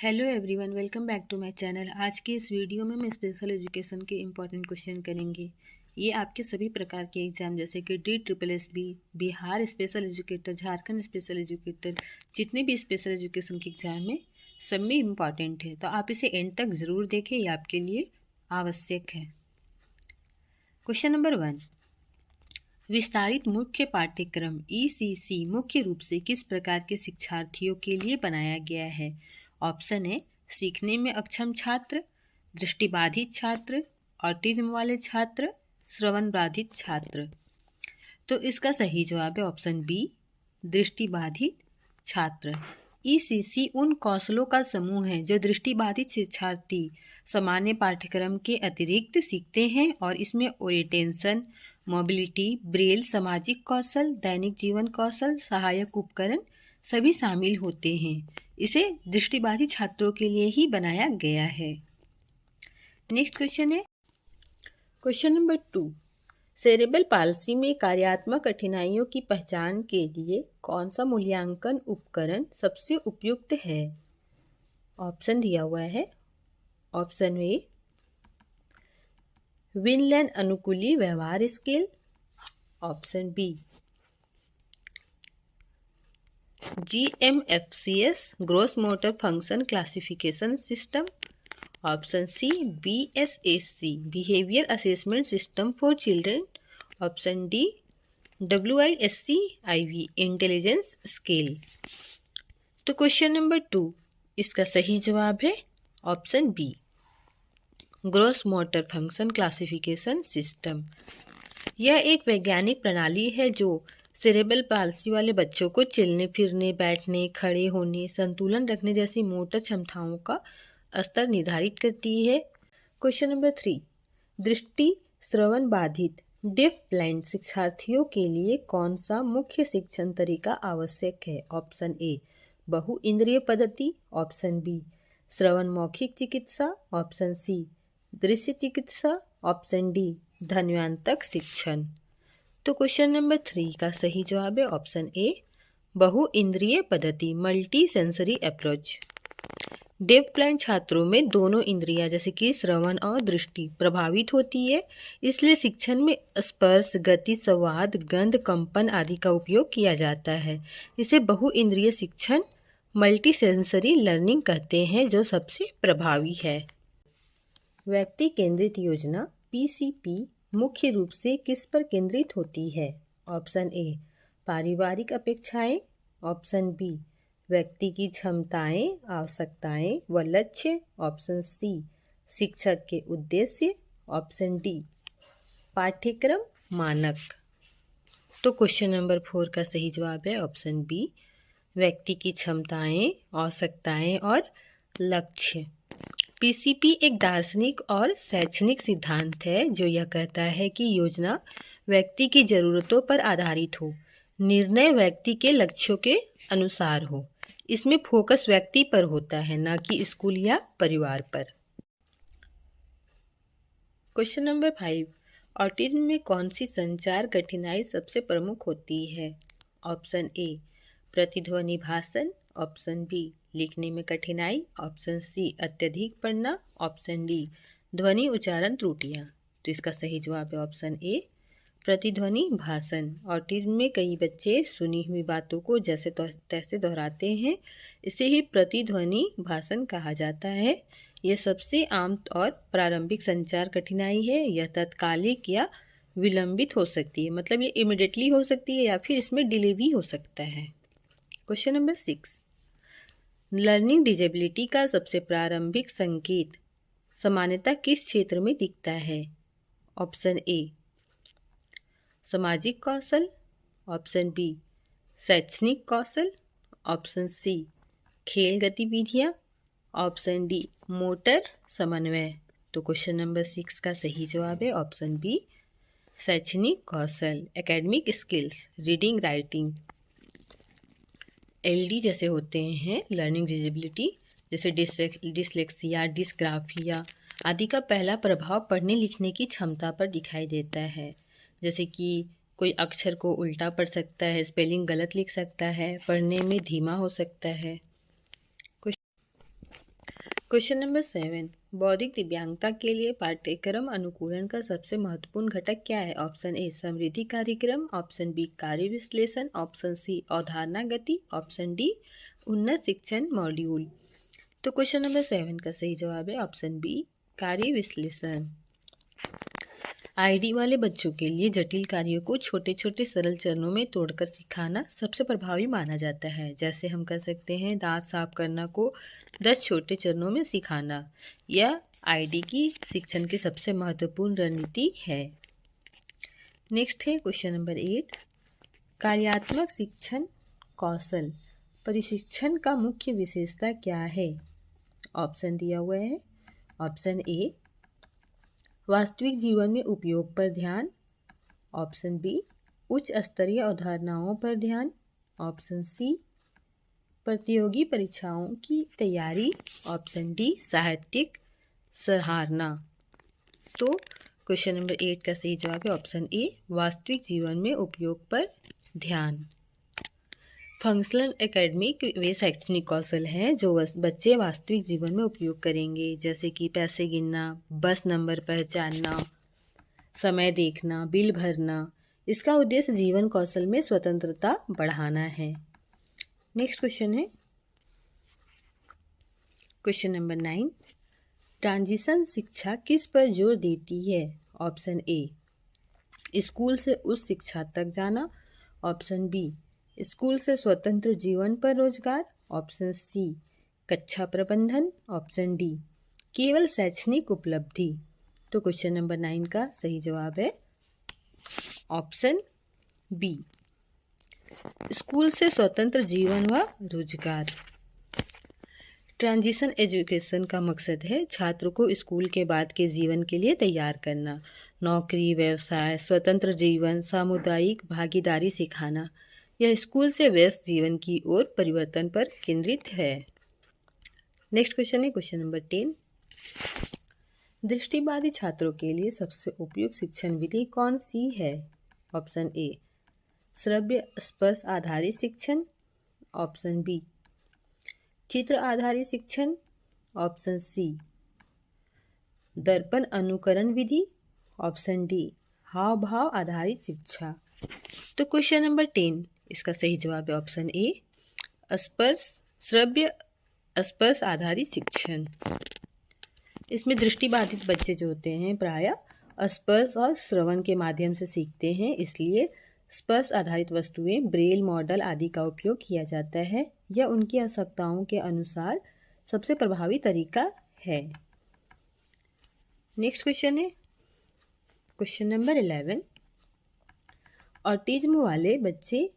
Hello everyone, welcome back to my channel. आज के इस वीडियो में हम स्पेशल एजुकेशन के इम्पॉर्टेंट क्वेश्चन करेंगे। ये आपके सभी प्रकार के एग्जाम जैसे कि DSSB, Bihar special educator, Jharkhand special educator, जितने भी स्पेशल एजुकेशन के एग्जाम है सब में इम्पॉर्टेंट है, तो आप इसे एंड तक ज़रूर देखें, ये आपके लिए आवश्यक है। क्वेश्चन नंबर 1, विस्तारित मुख्य पाठ्यक्रम ECC मुख्य रूप से किस प्रकार के शिक्षार्थियों के लिए बनाया गया है? ऑप्शन है सीखने में अक्षम छात्र, दृष्टिबाधित छात्र, ऑटिज्म वाले छात्र, श्रवण बाधित छात्र। तो इसका सही जवाब है ऑप्शन बी, दृष्टिबाधित छात्र। ECC उन कौशलों का समूह है जो दृष्टिबाधित शिक्षार्थी सामान्य पाठ्यक्रम के अतिरिक्त सीखते हैं और इसमें ओरिएंटेशन, मोबिलिटी, ब्रेल, सामाजिक कौशल, दैनिक जीवन कौशल, सहायक उपकरण सभी शामिल होते हैं। इसे दृष्टिबाधित छात्रों के लिए ही बनाया गया है। नेक्स्ट क्वेश्चन है क्वेश्चन नंबर 2, सेरेब्रल पाल्सी में कार्यात्मक कठिनाइयों की पहचान के लिए कौन सा मूल्यांकन उपकरण सबसे उपयुक्त है? ऑप्शन दिया हुआ है। ऑप्शन ए विनलैंड अनुकूली व्यवहार scale, option B GMFCS gross motor function classification system, option C BSAC behaviour assessment system for children, option D WISC-IV intelligence scale. तो क्वेश्चन नंबर 2 इसका सही जवाब है option B, gross motor function classification system. यह एक वैज्ञानिक प्रणाली है जो सेरेब्रल पाल्सी वाले बच्चों को चलने फिरने, बैठने, खड़े होने, संतुलन रखने जैसी मोटर क्षमताओं का स्तर निर्धारित करती है। क्वेश्चन नंबर 3, दृष्टि श्रवण बाधित डेफ ब्लाइंड शिक्षार्थियों के लिए कौन सा मुख्य शिक्षण तरीका आवश्यक है? ऑप्शन ए बहु इंद्रिय पद्धति, ऑप्शन बी श्रवण मौखिक चिकित्सा, ऑप्शन सी दृश्य चिकित्सा, ऑप्शन डी ध्वन्यांतक शिक्षण। तो क्वेश्चन नंबर 3 का सही जवाब है ऑप्शन ए, बहु इंद्रिय पद्धति, multi sensory approach. Deaf blind छात्रों में दोनों इंद्रियां जैसे कि श्रवण और दृष्टि प्रभावित होती है, इसलिए शिक्षण में स्पर्श, गति, संवाद, गंध, कंपन आदि का उपयोग किया जाता है। इसे बहु इंद्रिय शिक्षण, मल्टी सेंसरी लर्निंग कहते हैं, जो सबसे प्रभावी है। व्यक्ति केंद्रित योजना PCP मुख्य रूप से किस पर केंद्रित होती है? ऑप्शन ए पारिवारिक अपेक्षाएं, ऑप्शन बी व्यक्ति की क्षमताएं, आवश्यकताएं व लक्ष्य, ऑप्शन सी शिक्षक के उद्देश्य, ऑप्शन डी पाठ्यक्रम मानक। तो क्वेश्चन नंबर 4 का सही जवाब है ऑप्शन बी, व्यक्ति की क्षमताएं, आवश्यकताएं और लक्ष्य। PCP एक दार्शनिक और शैक्षणिक सिद्धांत है जो यह कहता है कि योजना व्यक्ति की ज़रूरतों पर आधारित हो, निर्णय व्यक्ति के लक्ष्यों के अनुसार हो। इसमें फोकस व्यक्ति पर होता है, ना कि स्कूल या परिवार पर। क्वेश्चन नंबर 5, ऑटिज्म में कौन सी संचार कठिनाई सबसे प्रमुख होती है? ऑप्शन ए प्रतिध्वनि भाषण, ऑप्शन बी लिखने में कठिनाई, ऑप्शन सी अत्यधिक पढ़ना, ऑप्शन डी ध्वनि उच्चारण त्रुटियां। तो इसका सही जवाब है ऑप्शन ए प्रतिध्वनि भाषण। ऑटिज्म में कई बच्चे सुनी हुई बातों को जैसे तैसे दोहराते हैं, इसे ही प्रतिध्वनि भाषण कहा जाता है। यह सबसे आम और प्रारंभिक संचार कठिनाई है। यह तत्कालिक या विलंबित हो सकती है, मतलब ये इमिडिएटली हो सकती है या फिर इसमें डिले भी हो सकता है। क्वेश्चन नंबर 6, लर्निंग डिजेबिलिटी का सबसे प्रारंभिक संकेत सामान्यतः किस क्षेत्र में दिखता है? ऑप्शन ए सामाजिक कौशल, ऑप्शन बी शैक्षणिक कौशल, ऑप्शन सी खेल गतिविधियां, ऑप्शन डी मोटर समन्वय। तो क्वेश्चन नंबर 6 का सही जवाब है ऑप्शन बी शैक्षणिक कौशल, academic skills, reading, writing. LD जैसे होते हैं लर्निंग डिजेबिलिटी, जैसे डिसलेक्सिया, डिस्ग्राफिया आदि का पहला प्रभाव पढ़ने लिखने की क्षमता पर दिखाई देता है। जैसे कि कोई अक्षर को उल्टा पढ़ सकता है, स्पेलिंग गलत लिख सकता है, पढ़ने में धीमा हो सकता है। क्वेश्चन नंबर 7, बौद्धिक दिव्यांगता के लिए पाठ्यक्रम अनुकूलन का सबसे महत्वपूर्ण घटक क्या है? ऑप्शन ए समृद्धि कार्यक्रम, ऑप्शन बी कार्य विश्लेषण, ऑप्शन सी अवधारणा गति, ऑप्शन डी उन्नत शिक्षण मॉड्यूल। तो क्वेश्चन नंबर 7 का सही जवाब है ऑप्शन बी कार्य विश्लेषण। आईडी वाले बच्चों के लिए जटिल कार्यों को छोटे छोटे सरल चरणों में तोड़कर सिखाना सबसे प्रभावी माना जाता है। जैसे हम कह सकते हैं दांत साफ करना को 10 छोटे चरणों में सिखाना, यह आईडी की शिक्षण की सबसे महत्वपूर्ण रणनीति है। नेक्स्ट है क्वेश्चन नंबर 8, कार्यात्मक शिक्षण कौशल प्रशिक्षण का मुख्य विशेषता क्या है? ऑप्शन दिया हुआ है। ऑप्शन ए वास्तविक जीवन में उपयोग पर ध्यान, ऑप्शन बी उच्च स्तरीय अवधारणाओं पर ध्यान, ऑप्शन सी प्रतियोगी परीक्षाओं की तैयारी, ऑप्शन डी साहित्यिक सराहना। तो क्वेश्चन नंबर 8 का सही जवाब है ऑप्शन ए वास्तविक जीवन में उपयोग पर ध्यान। फंक्शनल एकेडमिक वे शैक्षणिक कौशल हैं जो बच्चे वास्तविक जीवन में उपयोग करेंगे, जैसे कि पैसे गिनना, बस नंबर पहचानना, समय देखना, बिल भरना। इसका उद्देश्य जीवन कौशल में स्वतंत्रता बढ़ाना है। नेक्स्ट क्वेश्चन है क्वेश्चन नंबर 9, ट्रांजिशन शिक्षा किस पर जोर देती है? ऑप्शन ए स्कूल से उच्च शिक्षा तक जाना, ऑप्शन बी स्कूल से स्वतंत्र जीवन पर रोजगार, ऑप्शन सी कक्षा प्रबंधन, ऑप्शन डी केवल शैक्षणिक उपलब्धि। तो क्वेश्चन नंबर 9 का सही जवाब है ऑप्शन बी स्कूल से स्वतंत्र जीवन व रोजगार। ट्रांजिशन एजुकेशन का मकसद है छात्रों को स्कूल के बाद के जीवन के लिए तैयार करना, नौकरी, व्यवसाय, स्वतंत्र जीवन, सामुदायिक भागीदारी सिखाना। यह स्कूल से व्यस्त जीवन की ओर परिवर्तन पर केंद्रित है। नेक्स्ट क्वेश्चन है क्वेश्चन नंबर 10, दृष्टिबाधित छात्रों के लिए सबसे उपयुक्त शिक्षण विधि कौन सी है? ऑप्शन ए श्रव्य स्पर्श आधारित शिक्षण, ऑप्शन बी चित्र आधारित शिक्षण, ऑप्शन सी दर्पण अनुकरण विधि, ऑप्शन डी हाव भाव आधारित शिक्षा। तो क्वेश्चन नंबर 10 इसका सही जवाब है ऑप्शन ए श्रव्य स्पर्श आधारित शिक्षण। इसमें दृष्टिबाधित बच्चे जो होते हैं प्रायः स्पर्श और श्रवण के माध्यम से सीखते हैं, इसलिए स्पर्श आधारित वस्तुएं, ब्रेल मॉडल आदि का उपयोग किया जाता है। यह उनकी आवश्यकताओं के अनुसार सबसे प्रभावी तरीका है। नेक्स्ट क्वेश्चन है क्वेश्चन नंबर 11, ऑटिज्म वाले बच्चे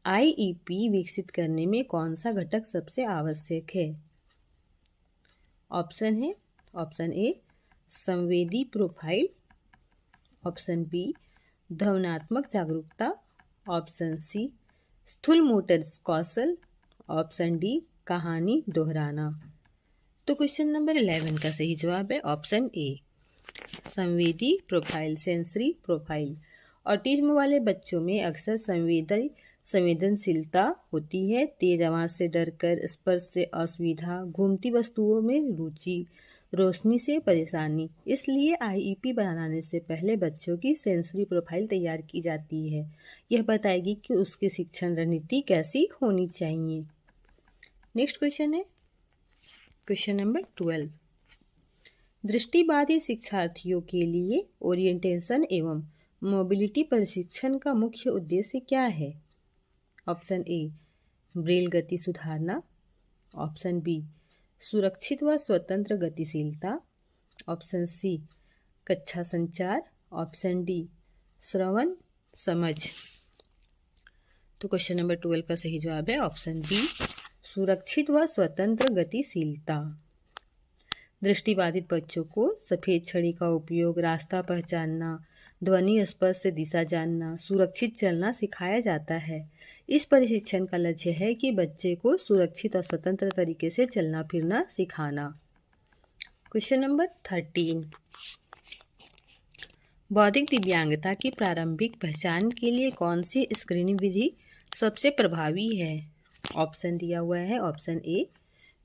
आईईपी विकसित करने में कौन सा घटक सबसे आवश्यक है? ऑप्शन है ऑप्शन ए संवेदी प्रोफाइल, ऑप्शन बी भावनात्मक जागरूकता, ऑप्शन सी स्थूल मोटर कौशल, ऑप्शन डी कहानी दोहराना। तो क्वेश्चन नंबर 11 का सही जवाब है ऑप्शन ए संवेदी प्रोफाइल, सेंसरी प्रोफाइल। ऑटिज्म वाले बच्चों में अक्सर संवेदनशीलता होती है, तेज आवाज से डरकर, स्पर्श से असुविधा, घूमती वस्तुओं में रुचि, रोशनी से परेशानी। इसलिए आईईपी बनाने से पहले बच्चों की सेंसरी प्रोफाइल तैयार की जाती है। यह बताएगी कि उसकी शिक्षण रणनीति कैसी होनी चाहिए। नेक्स्ट क्वेश्चन है क्वेश्चन नंबर 12, दृष्टिबाधित शिक्षार्थियों के लिए ओरिएंटेशन एवं मोबिलिटी प्रशिक्षण का मुख्य उद्देश्य क्या है? ऑप्शन ए ब्रेल गति सुधारना, ऑप्शन बी सुरक्षित व स्वतंत्र गतिशीलता, ऑप्शन सी कक्षा संचार, ऑप्शन डी श्रवण समझ। तो क्वेश्चन नंबर 12 का सही जवाब है ऑप्शन बी सुरक्षित व स्वतंत्र गतिशीलता। दृष्टिबाधित बच्चों को सफ़ेद छड़ी का उपयोग, रास्ता पहचानना, ध्वनि स्पर्श से दिशा जानना, सुरक्षित चलना सिखाया जाता है। इस प्रशिक्षण का लक्ष्य है कि बच्चे को सुरक्षित और स्वतंत्र तरीके से चलना फिरना सिखाना। क्वेश्चन नंबर 13, बौद्धिक दिव्यांगता की प्रारंभिक पहचान के लिए कौन सी स्क्रीनिंग विधि सबसे प्रभावी है? ऑप्शन दिया हुआ है ऑप्शन ए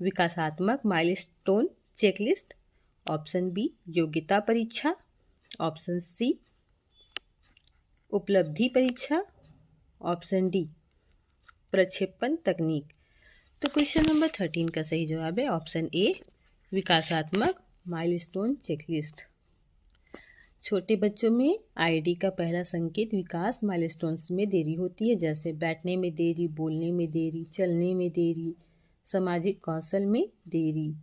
विकासात्मक माइलस्टोन चेकलिस्ट, ऑप्शन बी योग्यता परीक्षा, ऑप्शन सी उपलब्धि परीक्षा, ऑप्शन डी प्रक्षेपण तकनीक। तो क्वेश्चन नंबर 13 का सही जवाब है ऑप्शन ए विकासात्मक माइलस्टोन चेकलिस्ट। छोटे बच्चों में आईडी का पहला संकेत विकास माइलस्टोन्स में देरी होती है, जैसे बैठने में देरी, बोलने में देरी, चलने में देरी, सामाजिक कौशल में देरी।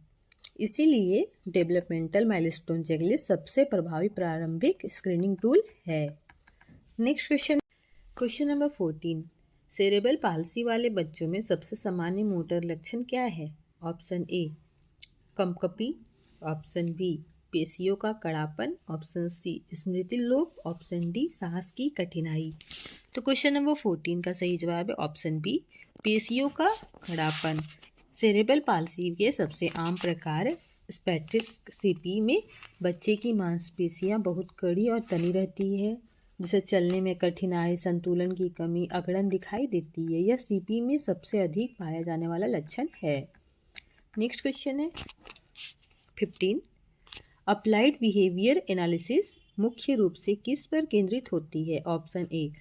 इसीलिए डेवलपमेंटल माइलस्टोन चेकलिस्ट सबसे प्रभावी प्रारंभिक स्क्रीनिंग टूल है। Next question number 14, cerebral palsy वाले बच्चों में सबसे सामान्य मोटर लक्षण क्या है? ऑप्शन ए कंपकपी, ऑप्शन बी पेशियों का कड़ापन, ऑप्शन सी स्मृति लोप, ऑप्शन डी सांस की कठिनाई। तो क्वेश्चन नंबर 14 का सही जवाब है ऑप्शन बी पेशियों का कड़ापन। सेरेब्रल पाल्सी के सबसे आम प्रकार स्पैस्टिक सीपी में बच्चे की मांसपेशियां बहुत कड़ी और तनी रहती है, जिसे चलने में कठिनाई, संतुलन की कमी, अकड़न दिखाई देती है। यह सीपी में सबसे अधिक पाया जाने वाला लक्षण है। नेक्स्ट क्वेश्चन है 15, अप्लाइड बिहेवियर एनालिसिस मुख्य रूप से किस पर केंद्रित होती है? ऑप्शन ए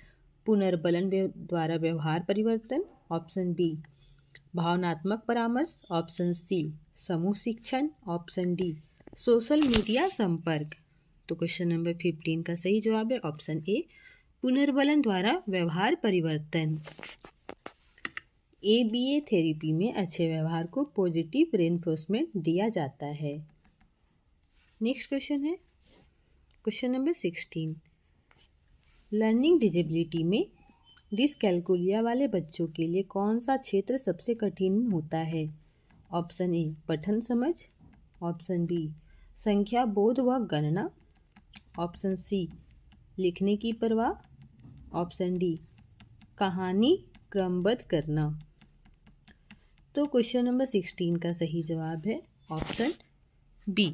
पुनर्बलन द्वारा व्यवहार परिवर्तन, ऑप्शन बी भावनात्मक परामर्श, ऑप्शन सी समूह शिक्षण, ऑप्शन डी सोशल मीडिया संपर्क। तो क्वेश्चन नंबर 15 का सही जवाब है ऑप्शन ए पुनर्बलन द्वारा व्यवहार परिवर्तन। ABA थेरेपी में अच्छे व्यवहार को पॉजिटिव रेनफोर्समेंट दिया जाता है। नेक्स्ट क्वेश्चन है क्वेश्चन नंबर 16, लर्निंग डिजेबिलिटी में डिसकैलकुलिया वाले बच्चों के लिए कौन सा क्षेत्र सबसे कठिन होता है? ऑप्शन ए पठन समझ, ऑप्शन बी संख्या बोध व गणना, ऑप्शन सी लिखने की परवाह, ऑप्शन डी कहानी क्रमबद्ध करना। तो क्वेश्चन नंबर 16 का सही जवाब है ऑप्शन बी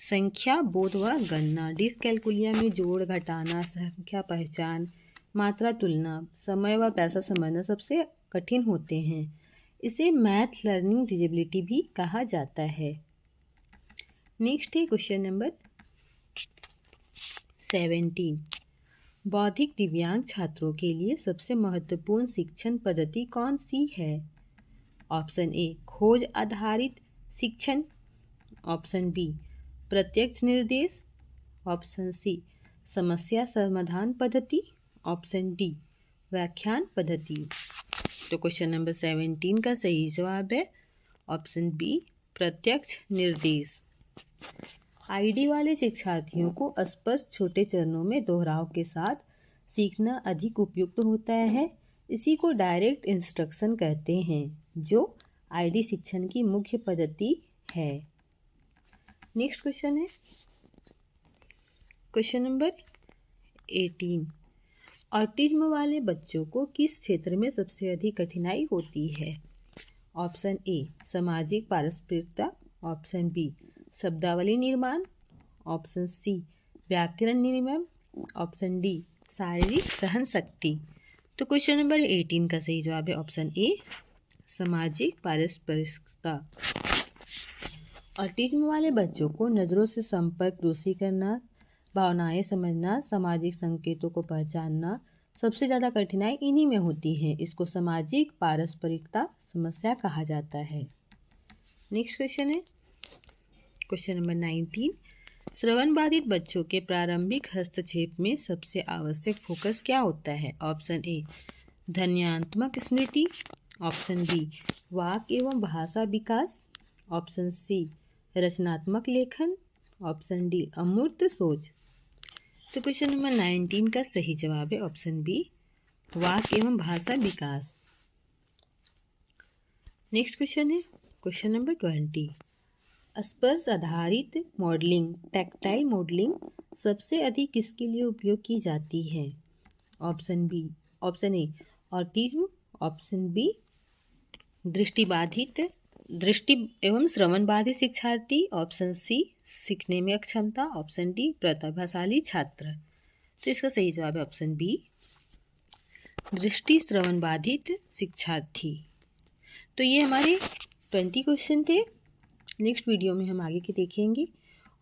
संख्या बोध व गणना। डिसकैलकुलिया में जोड़ घटाना, संख्या पहचान, मात्रा तुलना, समय व पैसा समझना सबसे कठिन होते हैं। इसे मैथ लर्निंग डिजेबिलिटी भी कहा जाता है। नेक्स्ट है क्वेश्चन नंबर 17, बौद्धिक दिव्यांग छात्रों के लिए सबसे महत्वपूर्ण शिक्षण पद्धति कौन सी है? ऑप्शन ए खोज आधारित शिक्षण, ऑप्शन बी प्रत्यक्ष निर्देश, ऑप्शन सी समस्या समाधान पद्धति, ऑप्शन डी व्याख्यान पद्धति। तो क्वेश्चन नंबर 17 का सही जवाब है ऑप्शन बी प्रत्यक्ष निर्देश। आईडी वाले शिक्षार्थियों को स्पष्ट छोटे चरणों में दोहराव के साथ सीखना अधिक उपयुक्त होता है। इसी को डायरेक्ट इंस्ट्रक्शन कहते हैं, जो आईडी शिक्षण की मुख्य पद्धति है। नेक्स्ट क्वेश्चन है क्वेश्चन नंबर 18, ऑटिज्म वाले बच्चों को किस क्षेत्र में सबसे अधिक कठिनाई होती है? ऑप्शन ए सामाजिक पारस्परिकता, ऑप्शन बी शब्दावली निर्माण, ऑप्शन सी व्याकरण निर्माण, ऑप्शन डी शारीरिक सहन शक्ति। तो क्वेश्चन नंबर 18 का सही जवाब है ऑप्शन ए सामाजिक पारस्परिकता। ऑटिज्म वाले बच्चों को नज़रों से संपर्क दोषी करना, भावनाएं समझना, सामाजिक संकेतों को पहचानना सबसे ज़्यादा कठिनाई इन्हीं में होती है। इसको सामाजिक पारस्परिकता समस्या कहा जाता है। नेक्स्ट क्वेश्चन है क्वेश्चन नंबर 19, श्रवण बाधित बच्चों के प्रारंभिक हस्तक्षेप में सबसे आवश्यक फोकस क्या होता है? ऑप्शन ए ध्वन्यात्मक स्मृति, ऑप्शन बी वाक्य एवं भाषा विकास, ऑप्शन सी रचनात्मक लेखन, ऑप्शन डी अमूर्त सोच। तो क्वेश्चन नंबर 19 का सही जवाब है ऑप्शन बी वाक्य एवं भाषा विकास। नेक्स्ट क्वेश्चन है क्वेश्चन नंबर 20, स्पर्श आधारित मॉडलिंग टैक्टाइल मॉडलिंग सबसे अधिक किसके लिए उपयोग की जाती है? Option A autism, option B दृष्टि एवं श्रवण बाधित शिक्षार्थी, ऑप्शन सी सीखने में अक्षमता, ऑप्शन डी प्रतिभाशाली छात्र। तो इसका सही जवाब है ऑप्शन बी दृष्टि श्रवण बाधित शिक्षार्थी। तो ये हमारे 20 क्वेश्चन थे। नेक्स्ट वीडियो में हम आगे के देखेंगे।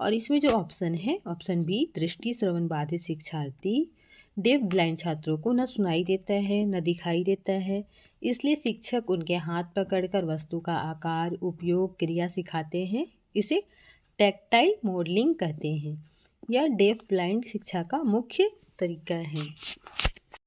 और इसमें जो ऑप्शन है, ऑप्शन बी, दृष्टि श्रवण बाधित शिक्षार्थी डेफ ब्लाइंड छात्रों को न सुनाई देता है न दिखाई देता है, इसलिए शिक्षक उनके हाथ पकड़कर वस्तु का आकार, उपयोग, क्रिया सिखाते हैं। इसे टैक्टाइल मॉडलिंग कहते हैं। यह डेफ ब्लाइंड शिक्षा का मुख्य तरीका है।